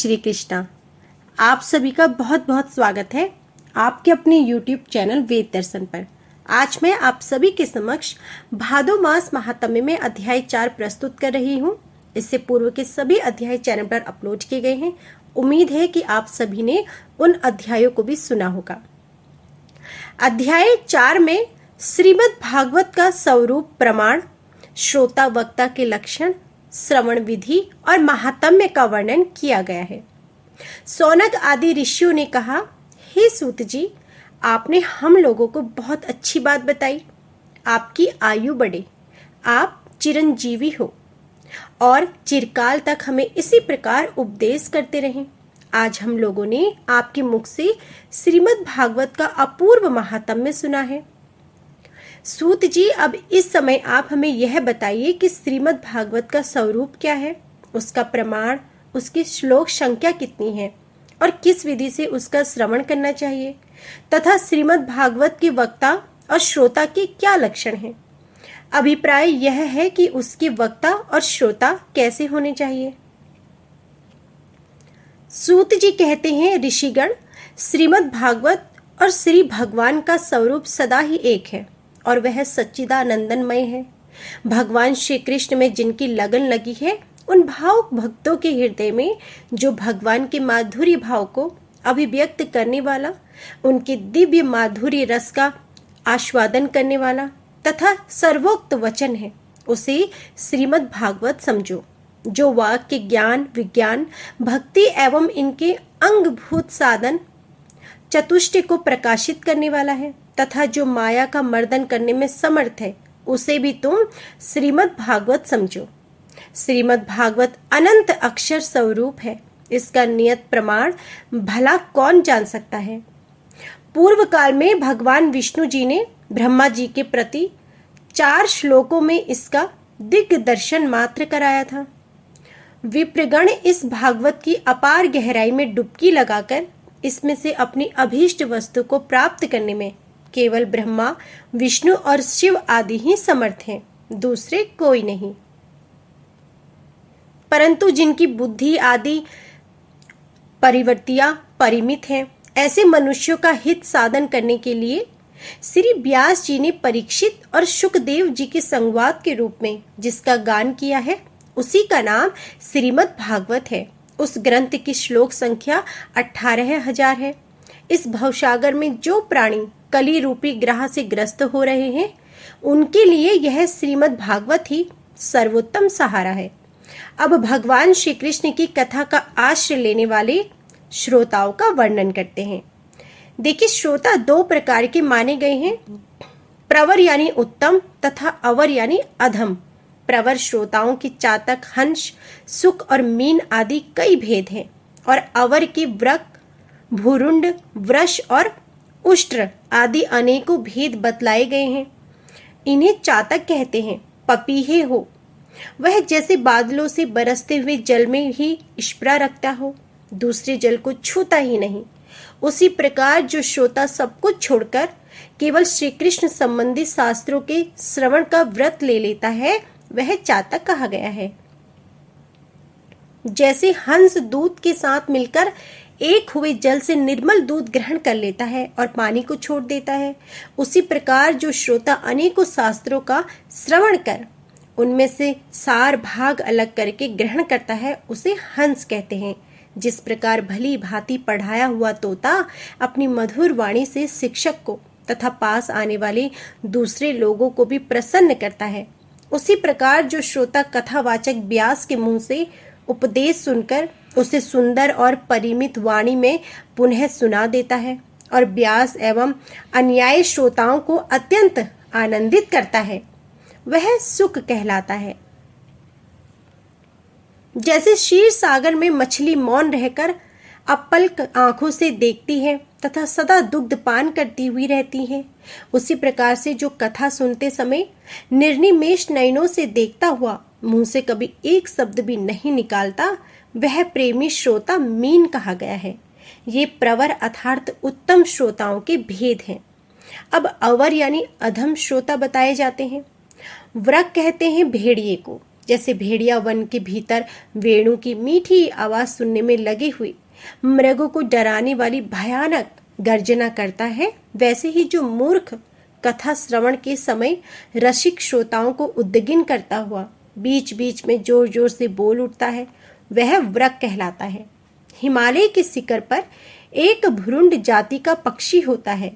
श्री कृष्णा। आप सभी का बहुत बहुत स्वागत है आपके अपने YouTube चैनल वेद दर्शन पर। आज मैं आप सभी के समक्ष भादो मास महात्म्य में अध्याय 4 प्रस्तुत कर रही हूँ। इससे पूर्व के सभी अध्याय चैनल पर अपलोड किए गए हैं। उम्मीद है कि आप सभी ने उन अध्यायों को भी सुना होगा। अध्याय 4 में श्रीमद् भागवत का स्वरूप, प्रमाण, श्रोता वक्ता के लक्षण, श्रवण विधि और महात्म्य का वर्णन किया गया है। सौनक आदि ऋषियों ने कहा, हे सूत जी, आपने हम लोगों को बहुत अच्छी बात बताई। आपकी आयु बढ़े, आप चिरंजीवी हो और चिरकाल तक हमें इसी प्रकार उपदेश करते रहें। आज हम लोगों ने आपके मुख से श्रीमद् भागवत का अपूर्व महात्म्य सुना है। सूत जी, अब इस समय आप हमें यह बताइए कि श्रीमद् भागवत का स्वरूप क्या है, उसका प्रमाण, उसकी श्लोक संख्या कितनी है और किस विधि से उसका श्रवण करना चाहिए, तथा श्रीमद् भागवत के वक्ता और श्रोता के क्या लक्षण हैं। अभिप्राय यह है कि उसके वक्ता और श्रोता कैसे होने चाहिए। सूत जी कहते हैं, ऋषिगण, श्रीमद् भागवत और श्री भगवान का स्वरूप सदा ही एक है और वह सच्चिदानंदमय है। भगवान श्री कृष्ण में जिनकी लगन लगी है, उन भावुक भक्तों के हृदय में जो भगवान के माधुर्य भाव को अभिव्यक्त करने वाला, उनके दिव्य माधुर्य रस का आस्वादन करने वाला तथा सर्वोक्त वचन है, उसे श्रीमद् भागवत समझो, जो वाक्य, ज्ञान, विज्ञान, भक्ति एवं इनके अंगभूत साधन चतुष्टय को प्रकाशित करने वाला है तथा जो माया का मर्दन करने में समर्थ है, उसे भी तुम श्रीमद् भागवत समझो। श्रीमद् भागवत अनंत अक्षर स्वरूप है। इसका नियत प्रमाण भला कौन जान सकता है। पूर्व काल में भगवान विष्णु जी ने ब्रह्मा जी के प्रति 4 श्लोकों में इसका दिग्दर्शन मात्र कराया था। विप्रगण इस भागवत की अपार गहराई में डुबकी लगाकर इसमें से अपनी अभीष्ट वस्तु को प्राप्त करने में केवल ब्रह्मा, विष्णु और शिव आदि ही समर्थ हैं, दूसरे कोई नहीं। परंतु जिनकी बुद्धि आदि परिवर्तियां परिमित हैं, ऐसे मनुष्यों का हित साधन करने के लिए श्री व्यास जी ने परीक्षित और शुकदेव जी के संवाद के रूप में जिसका गान किया है, उसी का नाम श्रीमद् भागवत है। उस ग्रंथ की श्लोक संख्या 18,000 है। इस भवसागर में जो प्राणी कली रूपी ग्रह से ग्रस्त हो रहे हैं, उनके लिए यह श्रीमद् भागवत ही सर्वोत्तम सहारा है। अब भगवान श्री कृष्ण की कथा का आश्रय लेने वाले श्रोताओं का वर्णन करते हैं। देखिए, श्रोता 2 प्रकार के माने गए हैं, प्रवर यानी उत्तम तथा अवर यानी अधम। प्रवर श्रोताओं की चातक, हंस, सुक और मीन आदि कई भेद हैं और अवर की व्रक, भूरुंड, वृष और उष्ट्र आदि अनेकों भेद बतलाए गए हैं। इन्हें चातक कहते हैं। पपीहे हो, वह जैसे बादलों से बरसते हुए जल में ही स्पृहा रखता हो, दूसरे जल को छूता ही नहीं, उसी प्रकार जो श्रोता सब कुछ छोड़कर केवल श्री कृष्ण संबंधी शास्त्रों के श्रवण का व्रत ले लेता है, वह चातक कहा गया है। जैसे हंस दूध के साथ मिलकर एक हुए जल से निर्मल दूध ग्रहण कर लेता है और पानी को छोड़ देता है, उसी प्रकार जो श्रोता अनेकों शास्त्रों का श्रवण कर उनमें से सार भाग अलग करके ग्रहण करता है, उसे हंस कहते हैं। जिस प्रकार भली भांति पढ़ाया हुआ तोता अपनी मधुर वाणी से शिक्षक को तथा पास आने वाले दूसरे लोगों को भी प्रसन्न करता है, उसी प्रकार जो श्रोता कथावाचक व्यास के मुंह से उपदेश सुनकर उसे सुंदर और परिमित वाणी में पुनः सुना देता है और व्यास एवं अन्यायी श्रोताओं को अत्यंत आनंदित करता है, वह सुख कहलाता है। जैसे क्षीर सागर में मछली मौन रहकर अपलक आंखों से देखती है तथा सदा दुग्ध पान करती हुई रहती है, उसी प्रकार से जो कथा सुनते समय निर्निमेष नयनों से देखता हुआ मुंह से कभी एक शब्द भी नहीं निकालता, वह प्रेमी श्रोता मीन कहा गया है। ये प्रवर अर्थात उत्तम श्रोताओं के भेद हैं। अब अवर यानी अधम श्रोता बताए जाते हैं। व्रक कहते हैं भेड़िए को, जैसे भेड़िया वन के भीतर वेणु की मीठी आवाज सुनने में लगे हुए मृगों को डराने वाली भयानक गर्जना करता है, वैसे ही जो मूर्ख कथा श्रवण के समय रसिक श्रोताओं को उद्विग्न करता हुआ बीच बीच में जोर जोर से बोल उठता है, वह व्रक कहलाता है। हिमालय के शिखर पर एक भ्रूण जाति का पक्षी होता है।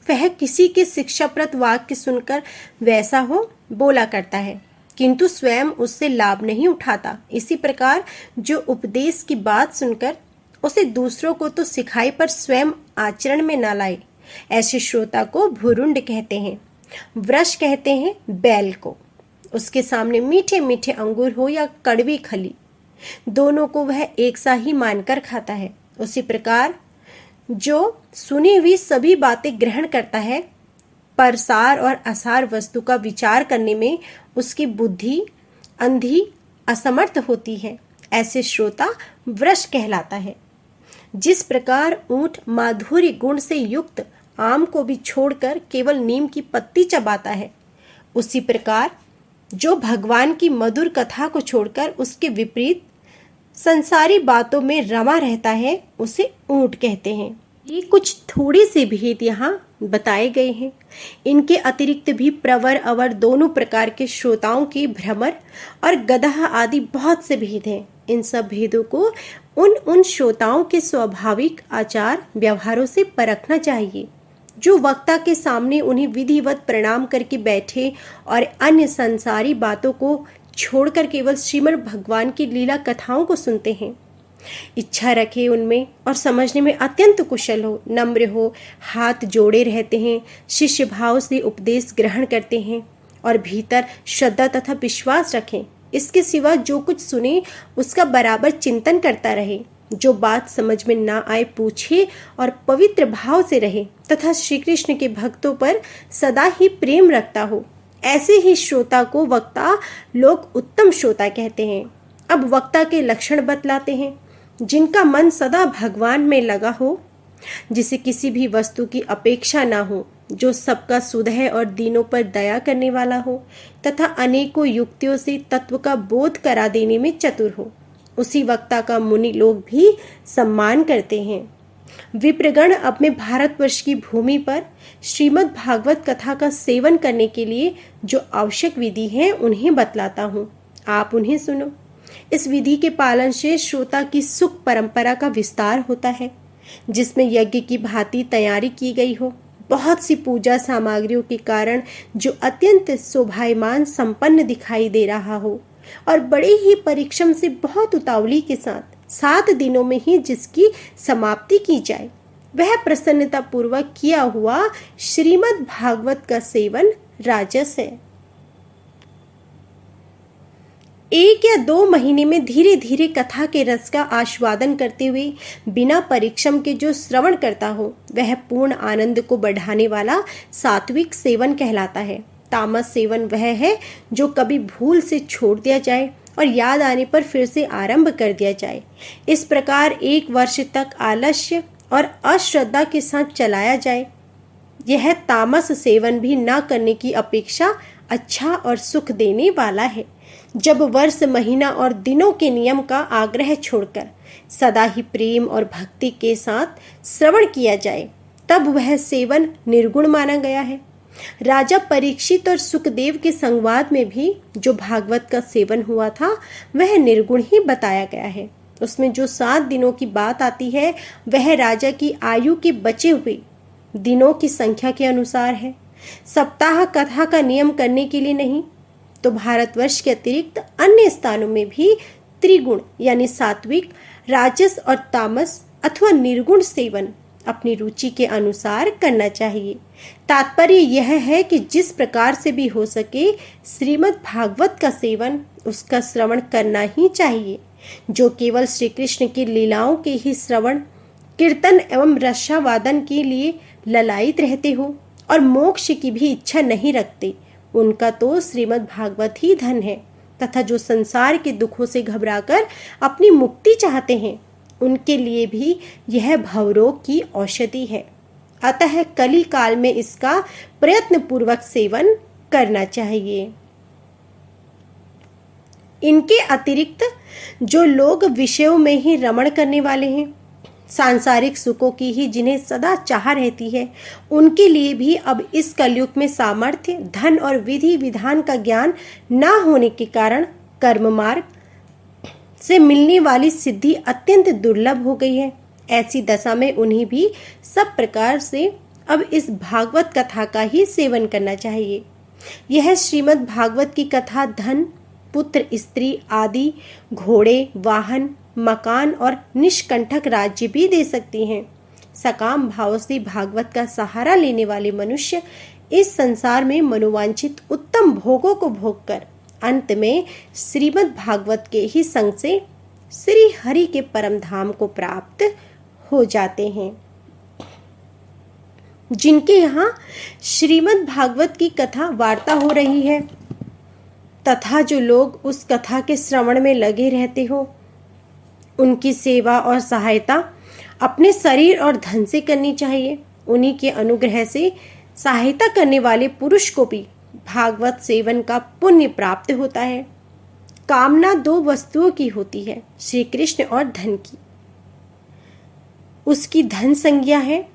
वह किसी के शिक्षाप्रद वाक्य सुनकर वैसा हो बोला करता है, किंतु स्वयं उससे लाभ नहीं उठाता। इसी प्रकार जो उपदेश की बात सुनकर उसे दूसरों को तो सिखाए पर स्वयं आचरण में न लाए, ऐसे श्रोता को भुरुंड कहते हैं। वृष कहते हैं बैल को। उसके सामने मीठे मीठे अंगूर हो या कड़वी खली, दोनों को वह एक सा ही मानकर खाता है। उसी प्रकार जो सुनी हुई सभी बातें ग्रहण करता है, पर सार और असार वस्तु का विचार करने में उसकी बुद्धि अंधी असमर्थ होती है, ऐसे श्रोता वृष कहलाता है। जिस प्रकार ऊंट माधुर्य गुण से युक्त आम को भी छोड़कर केवल नीम की पत्ती चबाता है, उसी प्रकार जो भगवान की मधुर कथा को छोड़कर उसके विपरीत संसारी बातों में रमा रहता है, उसे ऊंट कहते हैं। ये कुछ थोड़े से भेद यहाँ बताए गए हैं। इनके अतिरिक्त भी प्रवर अवर दोनों प्रकार के श्रोताओं के भ्रमर और गदहा आदि बहुत से भेद हैं। इन सब भेदों को उन श्रोताओं के स्वाभाविक आचार व्यवहारों से परखना चाहिए, जो वक्ता के सामने उन्हें विधिवत प्रणाम करके बैठे और अन्य संसारी बातों को छोड़कर केवल श्रीमद् भगवान की लीला कथाओं को सुनते हैं। इच्छा रखे उनमें और समझने में अत्यंत कुशल हो, नम्र हो, हाथ जोड़े रहते हैं, शिष्य भाव से उपदेश ग्रहण करते हैं और भीतर श्रद्धा तथा विश्वास रखें। इसके सिवा जो कुछ सुने उसका बराबर चिंतन करता रहे, जो बात समझ में ना आए पूछे और पवित्र भाव से रहे तथा श्री कृष्ण के भक्तों पर सदा ही प्रेम रखता हो, ऐसे ही श्रोता को वक्ता लोग उत्तम श्रोता कहते हैं। अब वक्ता के लक्षण बतलाते हैं। जिनका मन सदा भगवान में लगा हो, जिसे किसी भी वस्तु की अपेक्षा ना हो, जो सबका सुधय और दीनों पर दया करने वाला हो तथा अनेकों युक्तियों से तत्व का बोध करा देने में चतुर हो, उसी वक्ता का मुनि लोग भी सम्मान करते हैं। विप्रगण अपने भारतवर्ष की भूमि पर श्रीमद् भागवत कथा का सेवन करने के लिए जो आवश्यक विधि है उन्हें बतलाता हूँ, आप उन्हें सुनो। इस विधि के पालन से श्रोता की सुख परंपरा का विस्तार होता है, जिसमें यज्ञ की भांति तैयारी की गई हो, बहुत सी पूजा सामग्रियों के कारण जो अत्यंत शोभायमान संपन्न दिखाई दे रहा हो और बड़े ही परिश्रम से बहुत उतावली के साथ 7 दिनों में ही जिसकी समाप्ति की जाए, वह प्रसन्नता पूर्वक किया हुआ श्रीमद् भागवत का सेवन राजस है। 1 या 2 महीने में धीरे धीरे कथा के रस का आस्वादन करते हुए बिना परिश्रम के जो श्रवण करता हो, वह पूर्ण आनंद को बढ़ाने वाला सात्विक सेवन कहलाता है। तामस सेवन वह है जो कभी भूल से छोड़ दिया जाए और याद आने पर फिर से आरंभ कर दिया जाए। इस प्रकार 1 वर्ष तक आलस्य और अश्रद्धा के साथ चलाया जाए। यह तामस सेवन भी न करने की अपेक्षा अच्छा और सुख देने वाला है। जब वर्ष, महीना और दिनों के नियम का आग्रह छोड़कर सदा ही प्रेम और भक्ति के साथ श्रवण किया जाए, तब वह सेवन निर्गुण माना गया है। राजा परीक्षित और सुखदेव के संवाद में भी जो भागवत का सेवन हुआ था, वह निर्गुण ही बताया गया है। उसमें जो 7 दिनों की बात आती है, वह राजा की आयु के बचे हुए दिनों की संख्या के अनुसार है। सप्ताह कथा का नियम करने के लिए नहीं, तो भारतवर्ष के अतिरिक्त अन्य स्थानों में भी त्रिगुण यानी सात्विक, राजस और तामस अथवा निर्गुण सेवन अपनी रुचि के अनुसार करना चाहिए। तात्पर्य यह है कि जिस प्रकार से भी हो सके श्रीमद् भागवत का सेवन, उसका श्रवण करना ही चाहिए। जो केवल श्री कृष्ण की लीलाओं के ही श्रवण, कीर्तन एवं रसावादन के लिए ललायित रहते हो और मोक्ष की भी इच्छा नहीं रखते, उनका तो श्रीमद् भागवत ही धन है। तथा जो संसार के दुखों से घबराकर अपनी मुक्ति चाहते हैं, उनके लिए भी यह भवरोग की औषधि है। अतः कली काल में इसका प्रयत्न पूर्वक सेवन करना चाहिए। इनके अतिरिक्त जो लोग विषयों में ही रमण करने वाले हैं, सांसारिक सुखों की ही जिन्हें सदा चाह रहती है, उनके लिए भी अब इस कलयुग में सामर्थ्य, धन और विधि विधान का ज्ञान न होने के कारण कर्म मार्ग से मिलने वाली सिद्धि अत्यंत दुर्लभ हो गई है। ऐसी दशा में उन्हें भी सब प्रकार से अब इस भागवत कथा का ही सेवन करना चाहिए। यह श्रीमद् भागवत की कथा धन, पुत्र, स्त्री आदि, घोड़े, वाहन, मकान और निष्कंटक राज्य भी दे सकती हैं। सकाम भाव से भागवत का सहारा लेने वाले मनुष्य इस संसार में मनोवांछित उत्तम भोगों को भोगकर अंत में श्रीमद् भागवत के ही संग से श्री हरि के परम धाम को प्राप्त हो जाते हैं। जिनके यहाँ श्रीमद् भागवत की कथा वार्ता हो रही है तथा जो लोग उस कथा के श्रवण में लगे रहते हो, उनकी सेवा और सहायता अपने शरीर और धन से करनी चाहिए। उन्हीं के अनुग्रह से सहायता करने वाले पुरुष को भी भागवत सेवन का पुण्य प्राप्त होता है। कामना दो वस्तुओं की होती है, श्री कृष्ण और धन की। उसकी धन संज्ञा है।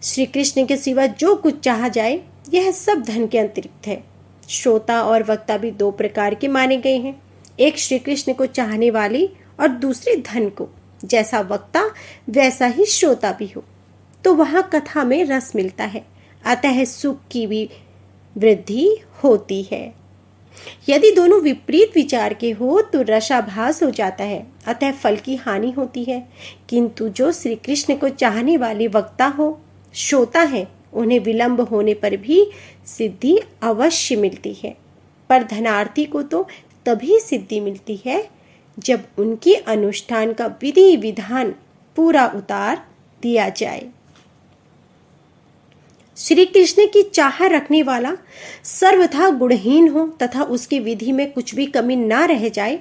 श्री कृष्ण के सिवा जो कुछ चाहा जाए यह सब धन के अतिरिक्त है। श्रोता और वक्ता भी दो प्रकार के माने गए हैं, एक श्री कृष्ण को चाहने वाली और दूसरे धन को। जैसा वक्ता वैसा ही श्रोता भी हो तो वहां कथा में रस मिलता है, अतः सुख की भी वृद्धि होती है। यदि दोनों विपरीत विचार के हो तो रसाभास हो जाता है, अतः फल की हानि होती है। किंतु जो श्री कृष्ण को चाहने वाले वक्ता हो, श्रोता है, उन्हें विलंब होने पर भी सिद्धि अवश्य मिलती है। पर धनार्थी को तो तभी सिद्धि मिलती है जब उनकी अनुष्ठान का विधि विधान पूरा उतार दिया जाए। श्री कृष्ण की चाह रखने वाला सर्वथा गुणहीन हो तथा उसकी विधि में कुछ भी कमी ना रह जाए,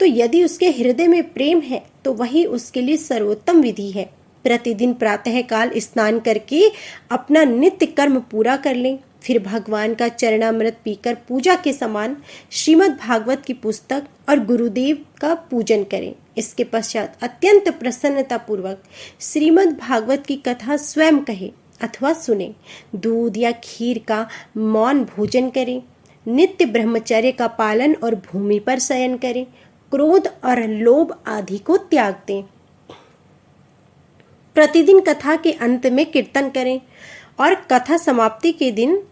तो यदि उसके हृदय में प्रेम है तो वही उसके लिए सर्वोत्तम विधि है। प्रतिदिन प्रातः काल स्नान करके अपना नित्य कर्म पूरा कर लें, फिर भगवान का चरणामृत पीकर पूजा के समान श्रीमद् भागवत की पुस्तक और गुरुदेव का पूजन करें। इसके पश्चात अत्यंत प्रसन्नता पूर्वक श्रीमद् भागवत की कथा स्वयं कहे अथवा सुने। दूध या खीर का मौन भोजन करें। नित्य ब्रह्मचर्य का पालन और भूमि पर शयन करें। क्रोध और लोभ आदि को त्याग दें। प्रतिदिन कथा के अंत में कीर्तन करें और कथा समाप्ति के दिन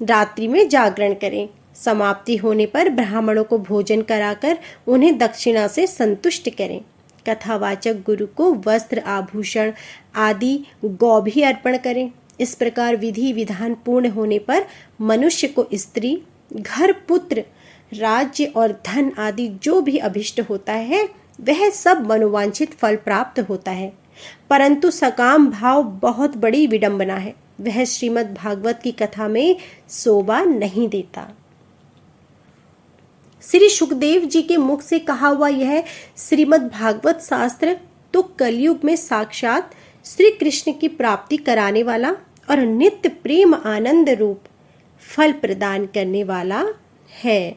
रात्रि में जागरण करें। समाप्ति होने पर ब्राह्मणों को भोजन कराकर उन्हें दक्षिणा से संतुष्ट करें। कथावाचक गुरु को वस्त्र, आभूषण आदि गौ भी अर्पण करें। इस प्रकार विधि विधान पूर्ण होने पर मनुष्य को स्त्री, घर, पुत्र, राज्य और धन आदि जो भी अभिष्ट होता है वह सब मनोवांछित फल प्राप्त होता है। परंतु सकाम भाव बहुत बड़ी विडंबना है, वह श्रीमद् भागवत की कथा में शोभा नहीं देता। श्री सुखदेव जी के मुख से कहा हुआ यह श्रीमद् भागवत शास्त्र तो कलयुग में साक्षात श्री कृष्ण की प्राप्ति कराने वाला और नित्य प्रेम आनंद रूप फल प्रदान करने वाला है।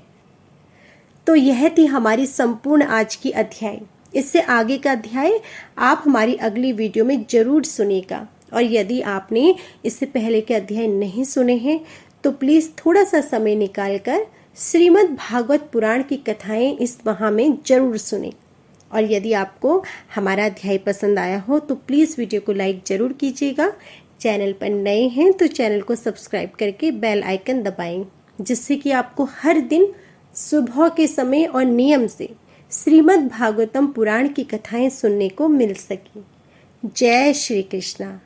तो यह थी हमारी संपूर्ण आज की अध्याय। इससे आगे का अध्याय आप हमारी अगली वीडियो में जरूर सुनेगा। और यदि आपने इससे पहले के अध्याय नहीं सुने हैं तो प्लीज़ थोड़ा सा समय निकालकर श्रीमद् भागवत पुराण की कथाएं इस माह में जरूर सुनें। और यदि आपको हमारा अध्याय पसंद आया हो तो प्लीज़ वीडियो को लाइक ज़रूर कीजिएगा। चैनल पर नए हैं तो चैनल को सब्सक्राइब करके बेल आइकन दबाएं, जिससे कि आपको हर दिन सुबह के समय और नियम से श्रीमद् भागवतम पुराण की कथाएं सुनने को मिल सके। जय श्री कृष्णा।